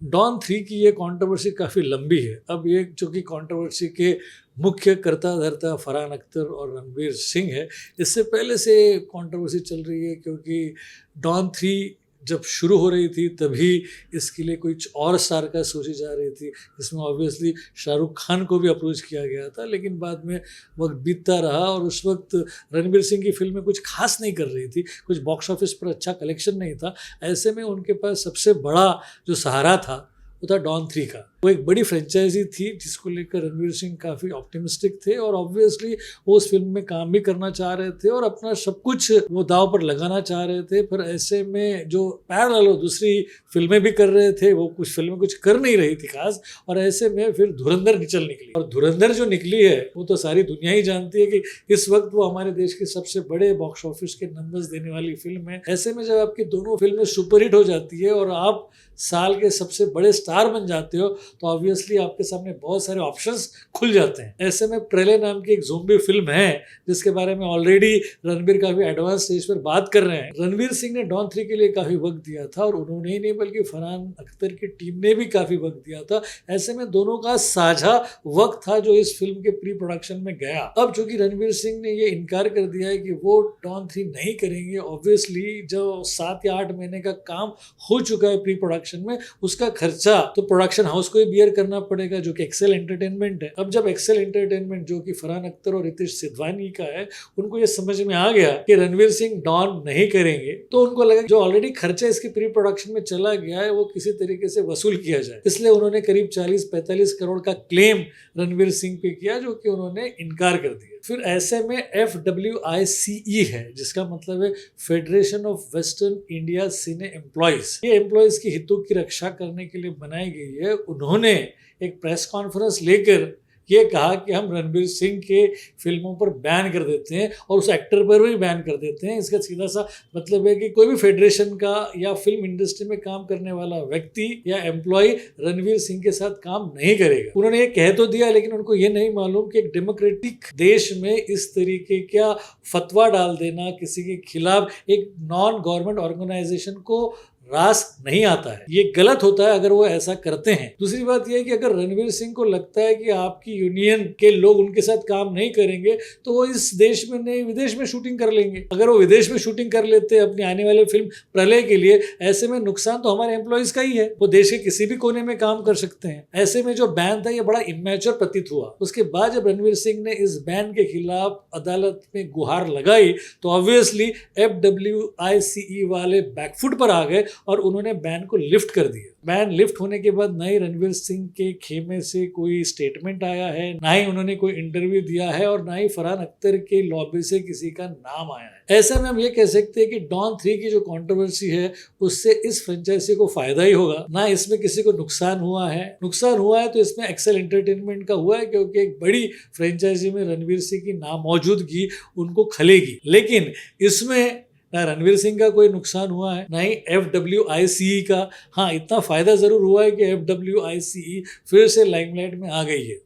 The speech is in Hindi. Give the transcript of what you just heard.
डॉन 3 की ये कंट्रोवर्सी काफ़ी लंबी है। अब ये चूँकि कंट्रोवर्सी के मुख्य कर्ता-धर्ता फरहान अख्तर और रणवीर सिंह है, इससे पहले से कंट्रोवर्सी चल रही है क्योंकि डॉन 3 जब शुरू हो रही थी तभी इसके लिए कुछ और स्टार कास्ट सोची जा रही थी। इसमें ऑब्वियसली शाहरुख खान को भी अप्रोच किया गया था, लेकिन बाद में वक़्त बीतता रहा और उस वक़्त रणवीर सिंह की फ़िल्में कुछ ख़ास नहीं कर रही थी, कुछ बॉक्स ऑफिस पर अच्छा कलेक्शन नहीं था। ऐसे में उनके पास सबसे बड़ा जो सहारा था, वो था डॉन 3 का। वो एक बड़ी फ्रेंचाइजी थी जिसको लेकर रणवीर सिंह काफ़ी ऑप्टिमिस्टिक थे और ऑब्वियसली वो उस फिल्म में काम भी करना चाह रहे थे और अपना सब कुछ वो दांव पर लगाना चाह रहे थे। पर ऐसे में जो पैरेलल दूसरी फिल्में भी कर रहे थे, वो कुछ फिल्में कुछ कर नहीं रही थी खास, और ऐसे में फिर धुरंधर निकली। और धुरंधर जो निकली है वो तो सारी दुनिया ही जानती है कि इस वक्त वो हमारे देश के सबसे बड़े बॉक्स ऑफिस के नंबर्स देने वाली फिल्म है। ऐसे में जब आपकी दोनों फिल्में सुपरहिट हो जाती है और आप साल के सबसे बड़े स्टार बन जाते हो, तो ऑब्वियसली आपके सामने बहुत सारे ऑप्शंस खुल जाते हैं। ऐसे में प्रलय नाम की एक ज़ोंबी फिल्म है जिसके बारे में ऑलरेडी रणवीर काफ़ी एडवांस स्टेज पर बात कर रहे हैं। रणवीर सिंह ने डॉन 3 के लिए काफ़ी वक्त दिया था और उन्होंने ही नहीं बल्कि फरहान अख्तर की टीम ने भी काफ़ी वक्त दिया था। ऐसे में दोनों का साझा वक्त था जो इस फिल्म के प्री प्रोडक्शन में गया। अब चूंकि रणवीर सिंह ने ये इनकार कर दिया है कि वो डॉन 3 नहीं करेंगे, ऑब्वियसली जो 7 या 8 महीने का काम हो चुका है प्री प्रोडक्शन में, उसका खर्चा तो प्रोडक्शन हाउस को ही बियर करना पड़ेगा, जो कि एक्सेल एंटरटेनमेंट है। अब जब एक्सेल एंटरटेनमेंट, जो कि फरहान अख्तर और रितेश सिद्धवानी का है, उनको ये समझ में आ गया कि रणवीर सिंह डॉन नहीं करेंगे, तो उनको लगा जो ऑलरेडी खर्चा इसकी प्री प्रोडक्शन में चला गया है वो किसी तरीके से वसूल किया जाए। इसलिए उन्होंने करीब 40-45 करोड़ का क्लेम रणवीर सिंह पे किया, जो कि उन्होंने इनकार कर दिया। फिर ऐसे में FWICE है, जिसका मतलब है federation of western India cine employees. ये एम्प्लॉयज की हितों की रक्षा करने के लिए बनाई गई है। उन्होंने एक प्रेस कॉन्फ्रेंस लेकर ये कहा कि हम रणवीर सिंह के फिल्मों पर बैन कर देते हैं और उस एक्टर पर भी बैन कर देते हैं। इसका सीधा सा मतलब है कि कोई भी फेडरेशन का या फिल्म इंडस्ट्री में काम करने वाला व्यक्ति या एम्प्लॉय रणवीर सिंह के साथ काम नहीं करेगा। उन्होंने ये कह तो दिया, लेकिन उनको ये नहीं मालूम कि एक डेमोक्रेटिक देश में इस तरीके का फतवा डाल देना किसी के खिलाफ एक नॉन गवर्नमेंट ऑर्गेनाइजेशन को रास नहीं आता है। ये गलत होता है अगर वो ऐसा करते हैं। दूसरी बात यह है कि अगर रणवीर सिंह को लगता है कि आपकी यूनियन के लोग उनके साथ काम नहीं करेंगे, तो वो इस देश में नहीं विदेश में शूटिंग कर लेंगे। अगर वो विदेश में शूटिंग कर लेते हैं अपनी आने वाली फिल्म प्रलय के लिए, ऐसे में नुकसान तो हमारे एम्प्लॉयज का ही है। वो देश के किसी भी कोने में काम कर सकते हैं। ऐसे में जो बैन था ये बड़ा इमेच्योर प्रतीत हुआ। उसके बाद जब रणवीर सिंह ने इस बैन के खिलाफ अदालत में गुहार लगाई, तो ऑब्वियसली FWICE वाले बैकफुट पर आ गए और उन्होंने बैन को लिफ्ट कर दिया। बैन लिफ्ट होने के बाद ना ही रणवीर सिंह के खेमे से कोई स्टेटमेंट आया है, ना ही उन्होंने कोई इंटरव्यू दिया है, और ना ही फरहान अख्तर के लॉबी से किसी का नाम आया है। ऐसे में हम ये कह सकते हैं कि डॉन 3 की जो कंट्रोवर्सी है उससे इस फ्रेंचाइजी को फायदा ही होगा, ना इसमें किसी को नुकसान हुआ है। नुकसान हुआ है तो इसमें एक्सेल एंटरटेनमेंट का हुआ है, क्योंकि एक बड़ी फ्रेंचाइजी में रणवीर सिंह की नामौजूदगी उनको खलेगी। लेकिन इसमें ना रणवीर सिंह का कोई नुकसान हुआ है, ना ही FWICE का। हाँ, इतना फायदा जरूर हुआ है कि FWICE फिर से लाइमलाइट में आ गई है।